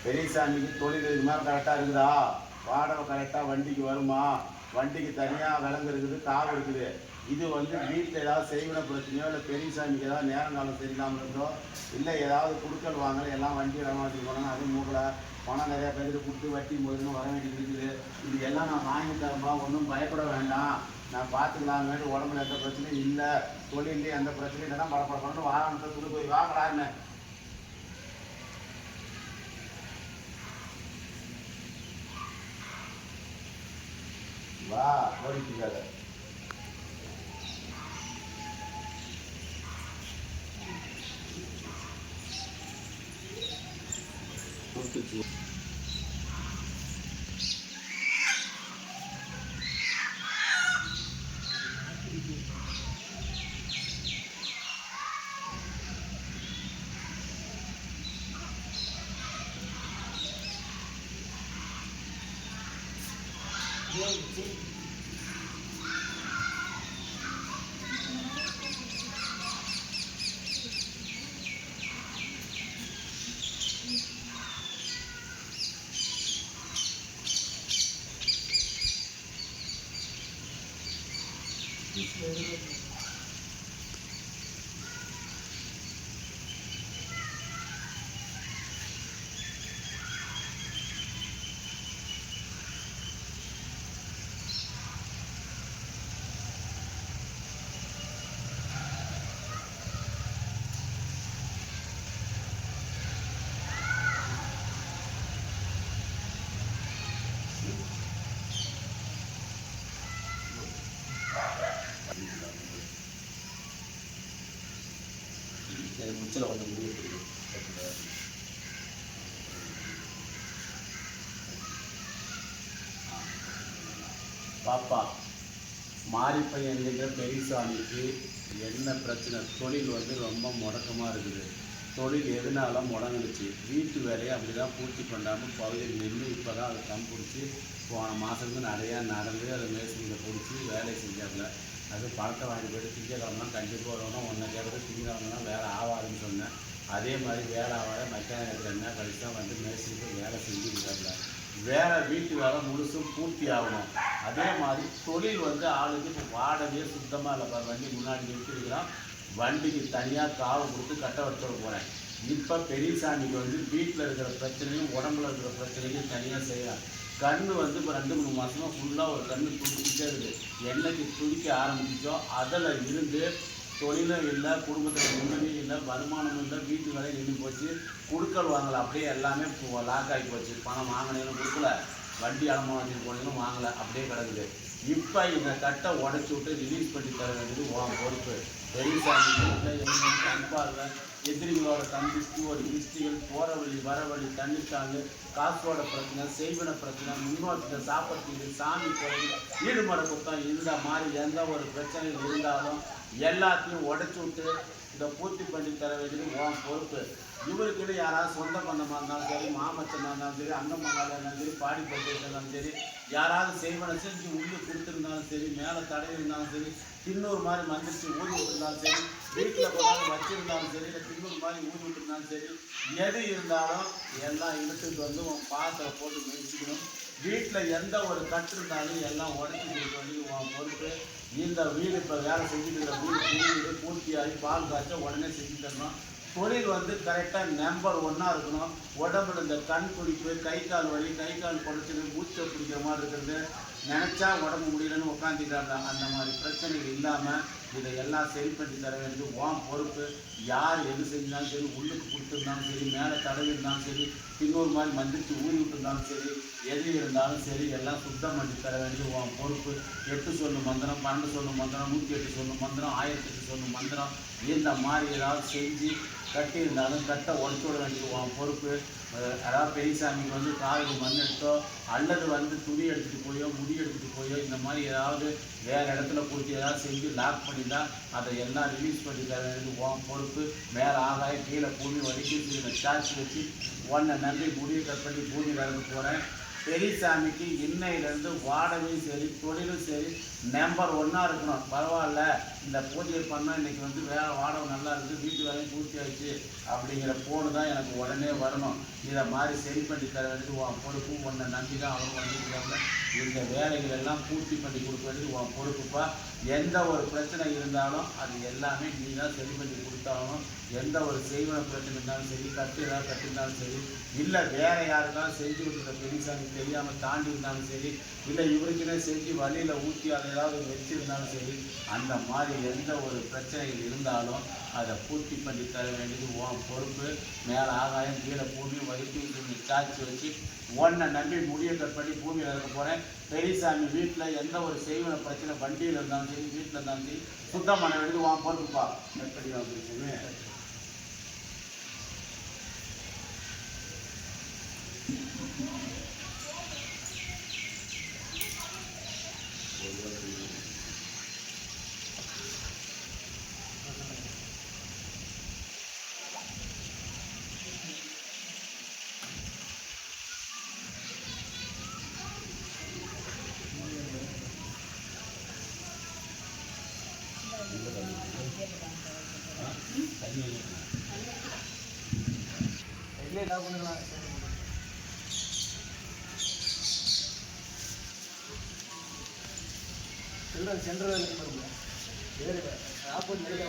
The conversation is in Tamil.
பெரியசாமிக்கு தொழில் இது மாதிரி கரெக்டாக இருக்குதா? வாடகை கரெக்டாக வண்டிக்கு வருமா? வண்டிக்கு தனியாக விலங்கு இருக்குது, காவு இருக்குது. இது வந்து வீட்டில் ஏதாவது செய்வின பிரச்சனையோ இல்லை பெரியசாமிக்கு ஏதாவது நேரங்காலம் சரியில்லாமல் இருந்தோ இல்லை ஏதாவது குடுக்கல் வாங்கல எல்லாம் வண்டி இடமாட்டிட்டு போனாங்க. அதுவும் மூக்கல பணம் நிறையா பேருக்கு கொடுத்து வட்டி முதல்னு வர வேண்டியது இருக்குது. இது எல்லாம் நான் வாங்கி தரப்பா, ஒன்றும் பயப்பட வேண்டாம், நான் பார்த்துக்கலாம். வேண்டிய உடம்புல எந்த பிரச்சனையும் இல்லை, தொழிலே எந்த பிரச்சனையும் இல்லைன்னா படப்படப்படணும் வாகனத்தை கொண்டு போய் வாங்கலான்னு வா கோரிக்கைக்காக முச்சில் கொஞ்சம் முடிவு பாப்பா மாரிப்பையன் என்கிற பெரியசாமிக்கு என்ன பிரச்சனை? தொழில் வந்து ரொம்ப முடக்கமாக இருக்குது. தொழில் எதனால முடங்கிடுச்சு? வீட்டு வேலையை அப்படி தான் பூர்த்தி பண்ணாமல் பகுதியில் நின்று இப்போ தான் அதை கம் பிடிச்சி போன மாதத்துக்கு நிறையா நடந்து அதை மேசனியில் பிடிச்சி வேலை செஞ்சாங்க. அது பணத்தை வாங்கி போய்ட்டு திங்கக்கிழமை கண்டிப்பாக வரணும், ஒன்றை கேட்குறது திங்கக்கிழமைனா வேலை ஆகாதுன்னு சொன்னேன். அதே மாதிரி வேலை ஆகாத மெக்கானிக் என்ன கழிச்சு தான் வந்து மேசனிக்கு வேலை செஞ்சுருக்காங்க. வேலை வீட்டு வேலை முழுசும் பூர்த்தி ஆகணும். அதே மாதிரி தொழில் வந்து ஆளுக்கு இப்போ வாடகையே சுத்தமாக இல்லை. வண்டி முன்னாடி நிறுத்திருக்கிறான், வண்டிக்கு தனியாக காவு கொடுத்து கட்ட வச்சுட போகிறேன். இப்போ பெரியசாமிக்கு வந்து வீட்டில் இருக்கிற பிரச்சனையும் உடம்புல இருக்கிற பிரச்சனையும் தனியாக செய்யலாம். கண் வந்து இப்போ 2-3 மாதமாக ஃபுல்லாக ஒரு கண் துடிச்சிட்டே இருக்குது. என்னைக்கு துடிக்க ஆரம்பிச்சோ அதில் இருந்து தொழிலும் இல்லை, குடும்பத்தில் நிம்மதியும் இல்லை, வருமானமும் இல்லை, வீட்டு வேலையும் நின்று போச்சு. குடுக்கல் வாங்கலை, அப்படியே எல்லாமே லாக் ஆகி போச்சு. பணம் வாங்கினேன்னு கொடுக்கல, வண்டி அடமானம் வச்சுட்டு போனீங்கன்னு வாங்கலை, அப்படியே கிடக்குது. இப்போ இந்த கட்டை உடச்சி விட்டு ரிலீஸ் பண்ணி தர வேண்டியது உன் பொறுப்பு. பெரியசாமி வீட்டில் எங்களுக்கு அன்பாக எதிரிகளோட தம்பிக்கு ஒரு கிறிஸ்டிகள் போகிற வழி வர வழி தண்ணித்தாங்க, காசோட பிரச்சனை, செய்வன பிரச்சனை, முன்னோட்டத்தில் சாப்பிட்றது, சாமி கோயில், ஈடுமட குத்தம், இந்த மாதிரி எந்த ஒரு பிரச்சனைகள் இருந்தாலும் எல்லாத்தையும் உடச்சி விட்டு இதை பூர்த்தி பண்ணி தர வேண்டியது உன் பொறுப்பு. இவருக்குன்னு யாராவது சொந்த பந்தமாக இருந்தாலும் சரி, மாமச்சனாக இருந்தாலும் சரி, அங்கம்மாவாக இருந்தாலும் சரி, பாடி பட்டு இருந்தாலும் சரி, யாராவது செய்வனை செஞ்சு உள்ளே கொடுத்துருந்தாலும் சரி, மேலே தடவி இருந்தாலும் சரி, தின்னூறு மாதிரி மந்திரிச்சு ஊதி விட்டுருந்தாலும் சரி, வீட்டில் கொண்டாந்து வச்சுருந்தாலும் சரி, இல்லை தின்னூறு மாதிரி ஊதி விட்டுருந்தாலும் சரி, எது இருந்தாலும் எல்லாம் இழுத்துட்டு வந்து உன் பாத்திரம் போட்டு மெதிச்சிக்கணும். வீட்டில் எந்த ஒரு கட்டு இருந்தாலும் எல்லாம் உடச்சி கொடுக்க வேண்டியது உன் பொறுப்பு. இந்த வீடு இப்போ வேலை செஞ்சுட்டு இருக்கிற வீடு பூர்த்தியாகி பால் காய்ச்ச உடனே செஞ்சு தரணும். தொழில் வந்து கரெக்டாக நம்பர் 1 இருக்கணும். உடம்புல இந்த கண் குடிப்பு, கை கால் வலி, கை கால் குடைச்சது, மூச்சை பிடிக்கிற மாதிரி இருக்கிறது, நினச்சா உடம்பு முடியலன்னு உட்காந்துட்டாங்க. அந்த மாதிரி பிரச்சனைகள் இல்லாமல் இதை எல்லாம் சரி பண்ணி தர வேண்டியது உன் பொறுப்பு. யார் எது செஞ்சாலும் சரி, உள்ளுக்கு கொடுத்துருந்தாலும் சரி, மேலே தடவி இருந்தாலும் சரி, இன்னொரு மாதிரி மந்திரிச்சு ஊறி விட்டுருந்தாலும் சரி, எது இருந்தாலும் சரி, எல்லாம் சுத்தம் பண்ணி தர வேண்டியது உன் பொறுப்பு. 8 சொல்லு மந்திரம், 12 சொல்லு மந்திரம், 108 சொல்லு மந்திரம், 1008 சொல்லு மந்திரம், இந்த மாதிரி ஏதாவது செஞ்சு கட்டி இருந்தாலும் கட்டை உடச்சு விட வேண்டியது உன் பொறுப்பு. அதாவது பெரியசாமிக்கு வந்து காலையில் மண் எடுத்தோ அல்லது வந்து துணி எடுத்துகிட்டு போயோ முடி எடுத்துகிட்டு போயோ இந்த மாதிரி ஏதாவது வேறு இடத்துல கொடுத்து ஏதாவது செஞ்சு லாக் பண்ணிட்டா அதை எல்லாம் ரிலீஸ் பண்ணி தர வேண்டியது உன் பொறுப்பு. மேலே ஆகாய கீழே பூமி வலிக்கு சார்ஜ் வச்சு ஒன்றை நன்றி முடியை கட் பண்ணி பூமி இறந்து போகிறேன். பெரியசாமிக்கு இன்னையிலேருந்து வாடகையும் சரி, தொழிலும் சரி, நம்பர் 1 இருக்கணும். பரவாயில்ல, இந்த பூஜையை பண்ணால் இன்றைக்கி வந்து வாடகை நல்லா இருக்குது, வீட்டு வேலையும் பூர்த்தி ஆயிடுச்சு அப்படிங்கிற ஃபோனு தான் எனக்கு உடனே வரணும். இதை மாதிரி சரி பண்ணி தர வேண்டியது உன் பொறுப்பு. உன்னை நம்பி தான் அவங்க வந்துருக்காங்க. இந்த வேலைகள் எல்லாம் பூர்த்தி பண்ணி கொடுக்க வேண்டியது உன் பொறுப்புப்பா. எந்த ஒரு பிரச்சனை இருந்தாலும் அது எல்லாமே நீ தான் சரி பண்ணி கொடுத்தாலும். எந்த ஒரு செய்வன பிரச்சனை இருந்தாலும் சரி, ஏதாவது கட்டிருந்தாலும் சரி, இல்லை வேற யாருக்காவது செஞ்சு கொடுக்குற பெரியசாமி தெரியாமல் தாண்டி இருந்தாலும் சரி, இல்லை இவருக்குன்னே செஞ்சு வழியில் ஊற்றி அதை ஏதாவது வச்சிருந்தாலும் சரி, அந்த மாதிரி எந்த ஒரு பிரச்சனைகள் இருந்தாலும் அதை பூர்த்தி பண்ணி தர வேண்டியது உன் பொறுப்பு. மேலே ஆகாயம் கீழே பூமி வயிற்று சாட்சி வச்சு ஒன்றை நம்பி முடிய கட் பண்ணி பூமியில் இருக்க போகிறேன். பெரியசாமி வீட்டில் எந்த ஒரு செய்வன பிரச்சனை வண்டியில் இருந்தாலும் சரி, வீட்டில் இருந்தாலும் சரி, சுத்தம் பண்ண வேண்டியது உன் பொறுப்புப்பா. எப்படி வந்துருச்சுமே சென்ட்ரல் வேறு ஆப்போசிட்